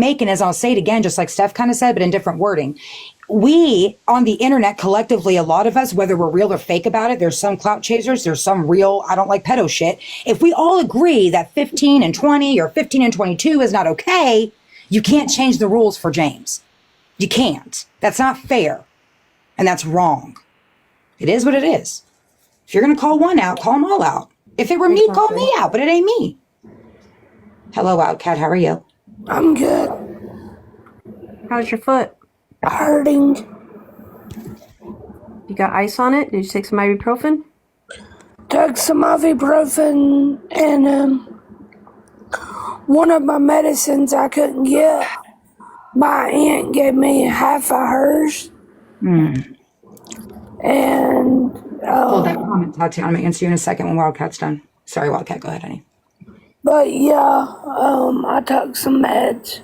making is, I'll say it again, just like Steph kind of said, but in different wording. We on the internet collectively, a lot of us, whether we're real or fake about it, there's some clout chasers, there's some real, I don't like pedo shit. If we all agree that 15 and 20 or 15 and 22 is not okay, you can't change the rules for James. You can't. That's not fair. And that's wrong. It is what it is. If you're going to call one out, call them all out. If it were me, call me out, but it ain't me. Hello, Wildcat. How are you? I'm good. How's your foot? Hurting. You got ice on it? Did you take some ibuprofen? Took some ibuprofen and one of my medicines I couldn't get. My aunt gave me half of hers. And Hold that comment, Tatiana. I'm going to answer you in a second when Wildcat's done. Sorry, Wildcat. Go ahead, honey. but yeah, I took some meds.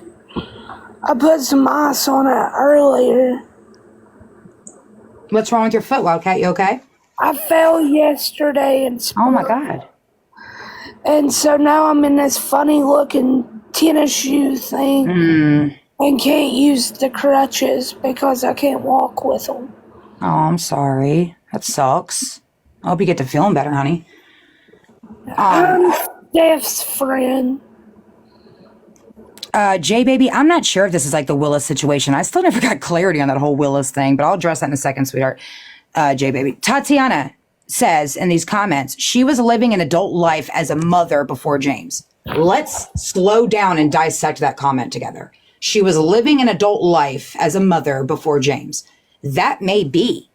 I put some ice on it earlier. What's wrong with your foot, Wildcat? You okay? I fell yesterday and Oh, my God. And so now I'm in this funny looking tennis shoe thing and can't use the crutches because I can't walk with them. Oh, I'm sorry. That sucks. I hope you get to feeling better, honey. I'm Steph's friend. Jay, baby, I'm not sure if this is like the Willis situation. I still never got clarity on that whole Willis thing, but I'll address that in a second, sweetheart. Jay, baby. Tatiana says in these comments, she was living an adult life as a mother before James. Let's slow down and dissect that comment together. She was living an adult life as a mother before James. That may be.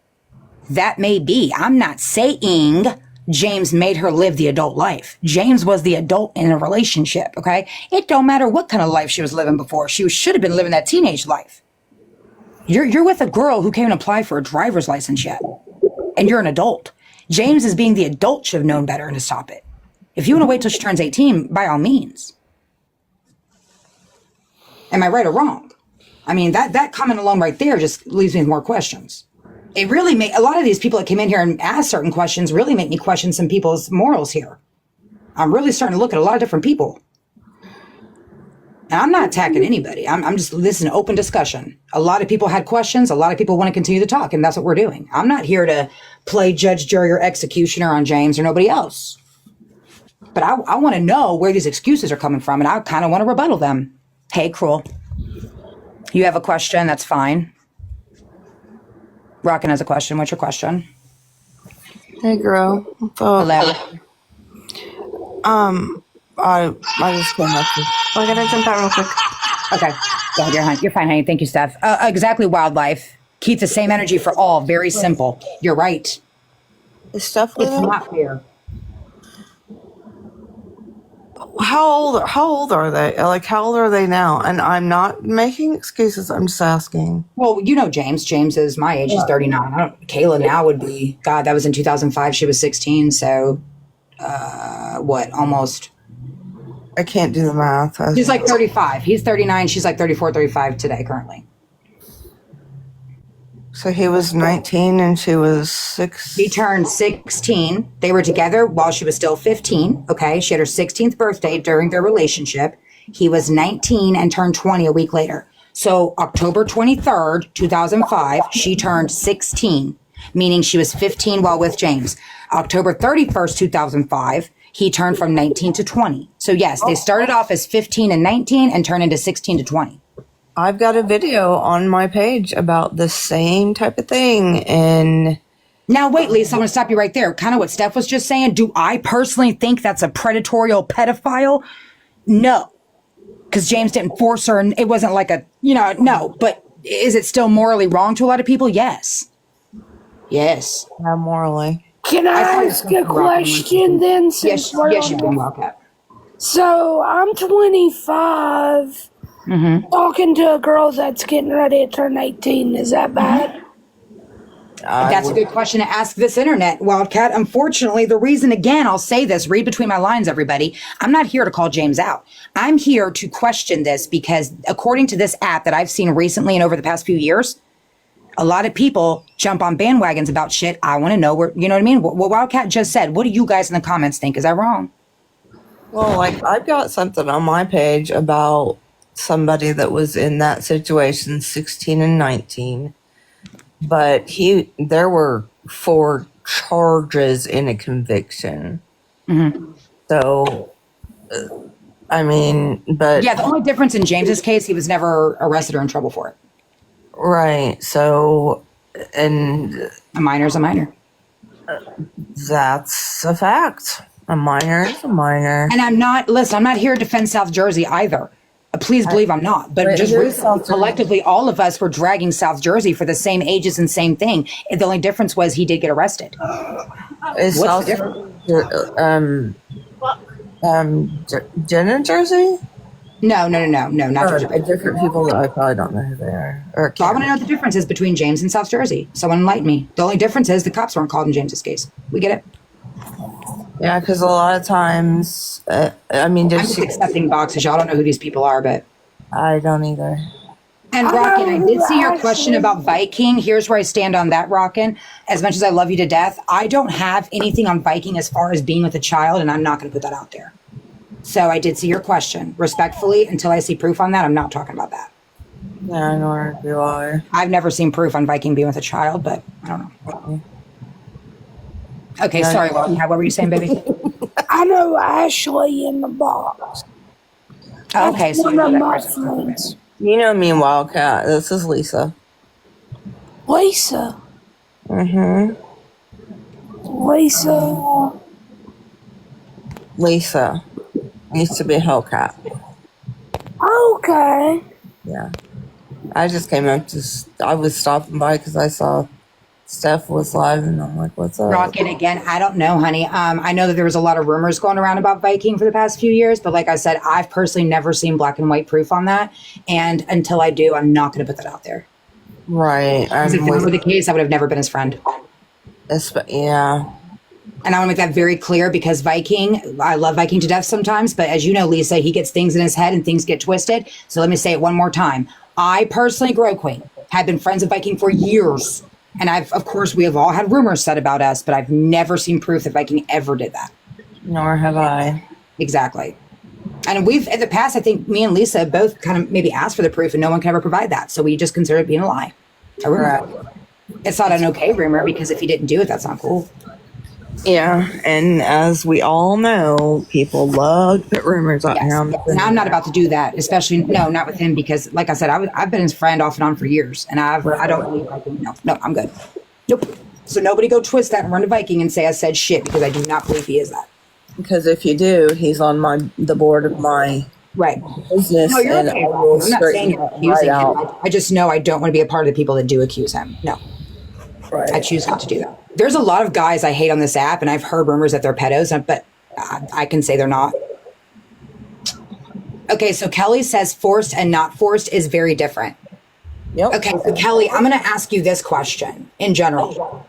That may be. I'm not saying James made her live the adult life. James was the adult in a relationship, okay? It don't matter what kind of life she was living before. She should have been living that teenage life. You're with a girl who can't even apply for a driver's license yet, and you're an adult. James, as being the adult, should have known better and to stop it. If you want to wait till she turns 18, by all means. Am I right or wrong? I mean, that comment alone right there just leaves me with more questions. It really a lot of these people that came in here and asked certain questions really make me question some people's morals here. I'm really starting to look at a lot of different people. And I'm not attacking anybody. I'm just, this is an open discussion. A lot of people had questions. A lot of people want to continue to talk, and that's what we're doing. I'm not here to play judge, jury, or executioner on James or nobody else. But I want to know where these excuses are coming from, and I kind of want to rebuttal them. Hey, Cruel. You have a question, that's fine. Rockin' has a question. What's your question? Hey, girl. Hello. I just came up with... I gotta jump out real quick. Okay. Go ahead, you're fine, honey. Thank you, Steph. Exactly, wildlife. Keep the same energy for all. Very simple. You're right. Is stuff It's not fair. How old are they? Like, how old are they now? And I'm not making excuses. I'm just asking. Well, you know James. James is my age. He's 39. Kayla now would be, God, that was in 2005. She was 16. So, almost. I can't do the math. She's like 35. He's 39. She's like 34, 35 today, currently. So he was 19 and she was 6. He turned 16. They were together while she was still 15. Okay. She had her 16th birthday during their relationship. He was 19 and turned 20 a week later. So October 23rd, 2005, she turned 16, meaning she was 15 while with James. October 31st, 2005, he turned from 19 to 20. So yes, they started off as 15 and 19 and turned into 16 to 20. I've got a video on my page about the same type of thing. And now, wait, Lisa, I'm going to stop you right there. Kind of what Steph was just saying. Do I personally think that's a predatorial pedophile? No, because James didn't force her and it wasn't like a, no. But is it still morally wrong to a lot of people? Yes. Yes. not morally. Can I ask a question then? Yes, you can, Wildcat. So I'm 25. Talking to a girl that's getting ready to turn 18, is that bad? That's a good question to ask this internet, Wildcat. Unfortunately, the reason, again, I'll say this, read between my lines, everybody. I'm not here to call James out. I'm here to question this because according to this app that I've seen recently and over the past few years, a lot of people jump on bandwagons about shit. I want to know where, you know what I mean? What Wildcat just said. What do you guys in the comments think? Is that wrong? Well, like, I've got something on my page about somebody that was in that situation, 16 and 19, but there were 4 charges in a conviction. So, I mean, but Yeah, the only difference in James's case, he was never arrested or in trouble for it. right. So, and A minor's a minor. that's a fact. A minor is a minor. And I'm not here to defend South Jersey either. Please believe I'm not. But Right, just here's recently, something. collectively, all of us were dragging South Jersey for the same ages and same thing. And the only difference was he did get arrested. Is What's the Jenna Jersey? No, not Or Jersey. different people that I probably don't know who they are. Or So I want to know what the difference is between James and South Jersey. Someone enlighten me. The only difference is the cops weren't called in James's case. We get it. yeah, because a lot of times, I mean, I'm did just she? accepting boxes. Y'all don't know who these people are, but. I don't either. And Rockin, I did see your question about Viking. Here's where I stand on that, Rockin. As much as I love you to death, I don't have anything on Viking as far as being with a child, and I'm not going to put that out there. So I did see your question. Respectfully, until I see proof on that, I'm not talking about that. Yeah, nor do I. I've never seen proof on Viking being with a child, but I don't know. Okay, Yeah, sorry. you're welcome. What were you saying, baby? I know Ashley in the box. Okay, so One you know of that my person. friends. You know me and Wildcat. This is Lisa. Lisa. Mm-hmm. Lisa used to be a Hellcat. Okay. Yeah. I just came up I was stopping by because I saw Steph was live and I'm like, what's up? Rockin' again. I don't know, honey. I know that there was a lot of rumors going around about Viking for the past few years, but like I said, I've personally never seen black and white proof on that. And until I do, I'm not going to put that out there. Right. Because if that were the case, I would have never been his friend. Yeah. And I want to make that very clear because Viking, I love Viking to death sometimes, but as you know, Lisa, he gets things in his head and things get twisted. So let me say it one more time. I personally, Grow Queen, have been friends with Viking for years. And of course, we have all had rumors said about us, but I've never seen proof that Viking ever did that. Nor have I. Exactly. And we've, in the past, I think me and Lisa both kind of maybe asked for the proof and no one can ever provide that. So we just consider it being a lie. A rumor. Correct. It's not an okay rumor because if he didn't do it, that's not cool. Yeah. And as we all know, people love to put rumors out Yes. here. Now I'm not about to do that, especially not with him because, like I said, I've been his friend off and on for years, and I don't believe Viking. No, I'm good. Nope. So nobody go twist that and run to Viking and say I said shit because I do not believe he is that. Because if you do, he's on the board of my Right. business. No, you're and okay. I will I'm not saying straighten you're that accusing right him. out. I just know I don't want to be a part of the people that do accuse him. No, I Right. choose not to do that. There's a lot of guys I hate on this app, and I've heard rumors that they're pedos, but I can say they're not. Okay, so Kelly says forced and not forced is very different. Yep. Okay, so Kelly, I'm going to ask you this question in general.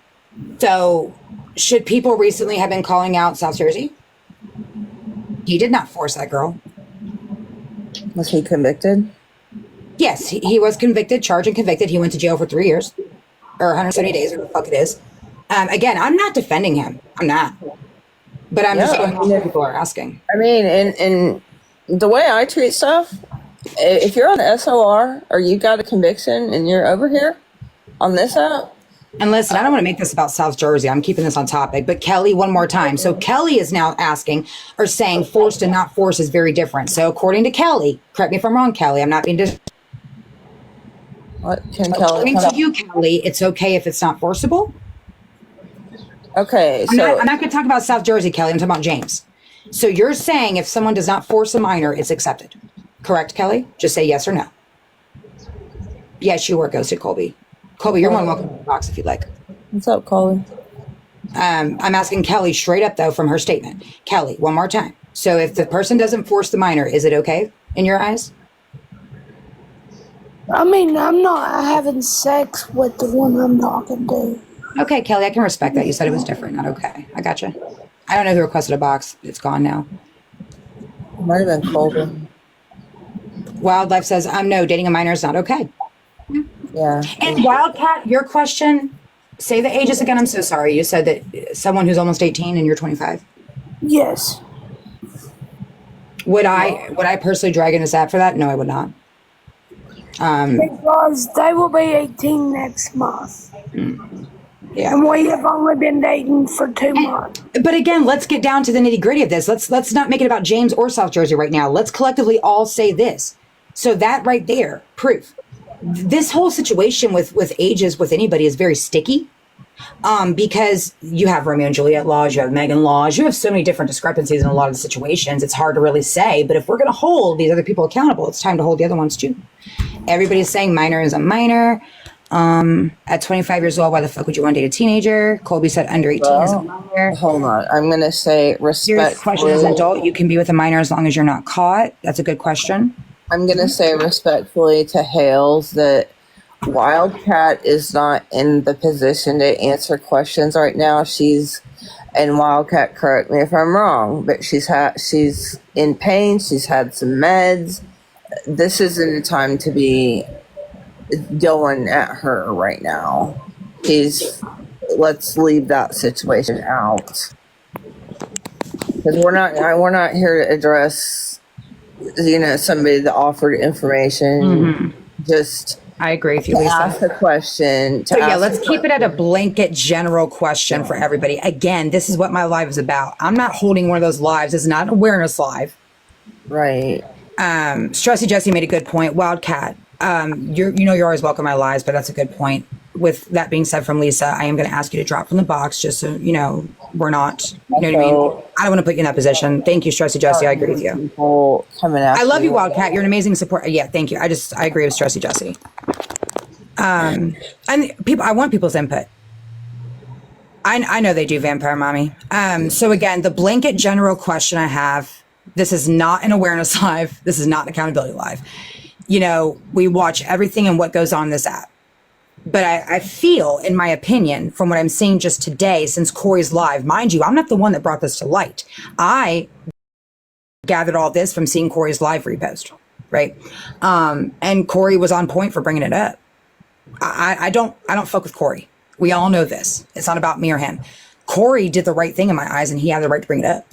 So, should people recently have been calling out South Jersey? He did not force that girl. Was he convicted? Yes, he was convicted, charged and convicted. He went to jail for 3 years or 170 days, or the fuck it is. Again, I'm not defending him. I'm not. But I'm just Yeah. going off what people are asking. I mean, in the way I treat stuff, if you're on SOR or you got a conviction and you're over here on this app, And listen, I don't want to make this about South Jersey. I'm keeping this on topic. But Kelly, one more time. So Kelly is now asking or saying forced and not forced is very different. So according to Kelly, correct me if I'm wrong, Kelly, I'm not being what can Kelly? according to you, Kelly, it's okay if it's not forcible? Okay, I'm so not going to talk about South Jersey, Kelly. I'm talking about James. So you're saying if someone does not force a minor, it's accepted. Correct, Kelly? Just say yes or no. Yes, you were ghosted, Colby. Colby, you're more than welcome to the box if you'd like. what's up, Colin? I'm asking Kelly straight up, though, from her statement. Kelly, one more time. So if the person doesn't force the minor, is it okay in your eyes? I mean, I'm not having sex with the one I'm talking to. Okay, Kelly, I can respect that. You said it was different, not okay. I gotcha. I don't know who requested a box. It's gone now. Might have been Colin. Wildlife says, no, dating a minor is not okay. Yeah. And Wildcat, your question, say the ages again. I'm so sorry. You said that someone who's almost 18 and you're 25. Yes. Would I personally drag in this app for that? No, I would not. Because they will be 18 next month. Yeah. And we have only been dating for 2 months. But again, let's get down to the nitty gritty of this. Let's not make it about James or South Jersey right now. Let's collectively all say this. So that right there, proof. This whole situation with ages with anybody is very sticky. Because you have Romeo and Juliet laws, you have Megan laws, you have so many different discrepancies in a lot of the situations. It's hard to really say. But if we're going to hold these other people accountable, it's time to hold the other ones too. Everybody's saying minor is a minor. At 25 years old, why the fuck would you want to date a teenager? Colby said under 18 is a minor. Hold on. I'm going to say Serious question as an respectfully. adult, you can be with a minor as long as you're not caught. That's a good question. I'm going to say respectfully to Hales that Wildcat is not in the position to answer questions right now. And Wildcat, correct me if I'm wrong, but she's in pain. She's had some meds. This isn't a time to be going at her right now. Let's leave that situation out. Because we're not here to address, somebody that offered information. Just I agree with you, to Lisa. ask a question. So yeah, let's keep it at a blanket general question for everybody. Again, this is what my live is about. I'm not holding one of those lives. It's not an awareness live. Right. Stressy Jesse made a good point. Wildcat, you're always welcome my lives, but that's a good point. With that being said from Lisa, I am going to ask you to drop from the box just so we're not. You know what I mean? I don't want to put you in that position. Thank you, Stressy Jesse. I agree with you. People coming after I love you, Wildcat. You're an amazing support. Yeah, thank you. I agree with Stressy Jesse. And I want people's input. I know they do, Vampire Mommy. So again, the blanket general question I have, this is not an awareness live. This is not an accountability live. We watch everything and what goes on in this app. But I feel, in my opinion, from what I'm seeing just today, since Corey's live, mind you, I'm not the one that brought this to light. I gathered all this from seeing Corey's live repost, right? And Corey was on point for bringing it up. I don't fuck with Corey. We all know this. It's not about me or him. Corey did the right thing in my eyes, and he had the right to bring it up.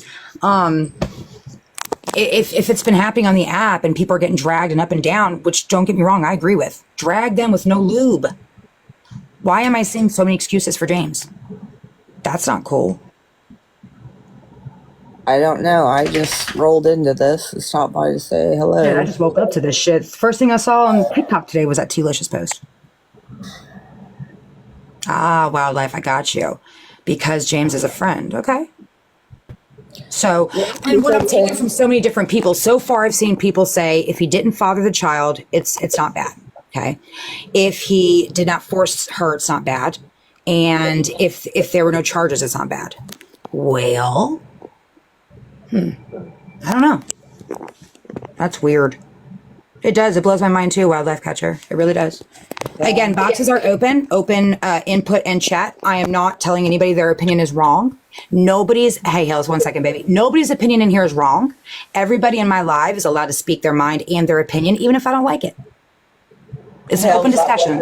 If it's been happening on the app and people are getting dragged and up and down, which don't get me wrong, I agree with. Drag them with no lube. Why am I seeing so many excuses for James? That's not cool. I don't know. I just rolled into this and stopped by to say hello. Yeah, I just woke up to this shit. First thing I saw on TikTok today was that T-Licious post. Wildlife, I got you. Because James is a friend. Okay. So, and what I'm taking from so many different people, so far I've seen people say, if he didn't father the child, it's not bad. Okay. If he did not force her, it's not bad. And if there were no charges, it's not bad. Well, I don't know. That's weird. It does. It blows my mind too, Wildlife Catcher. It really does. Again, boxes are open input and chat. I am not telling anybody their opinion is wrong. Hey, Hills, 1 second, baby. Nobody's opinion in here is wrong. Everybody in my live is allowed to speak their mind and their opinion, even if I don't like it. It's an open discussion.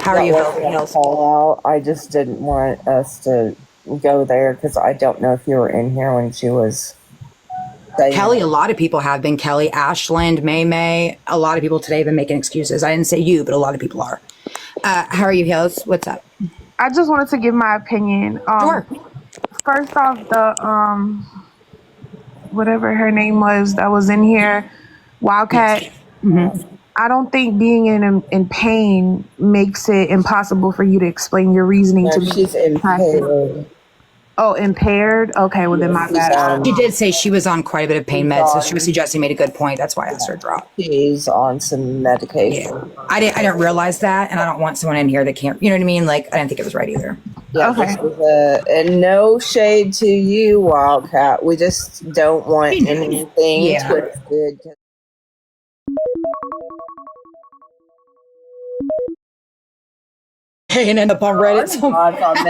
How are you, Hills? Call out. I just didn't want us to go there because I don't know if you were in here when she was saying. Kelly, a lot of people have been. Kelly, Ashland, May. A lot of people today have been making excuses. I didn't say you, but a lot of people are. How are you, Hills? What's up? I just wanted to give my opinion. Sure. First off, the whatever her name was that was in here, Wildcat. I don't think being in pain makes it impossible for you to explain your reasoning to me. She's impaired. Oh, impaired? Okay, well then my bad. She did say she was on quite a bit of pain meds, so she was suggesting made a good point. That's why I asked her to drop. She's on some medication. Yeah. I didn't realize that, and I don't want someone in here that can't, you know what I mean? Like, I didn't think it was right either. Yeah, Okay. And no shade to you, Wildcat. We just don't want anything Yeah. twisted. And end up on Reddit. God,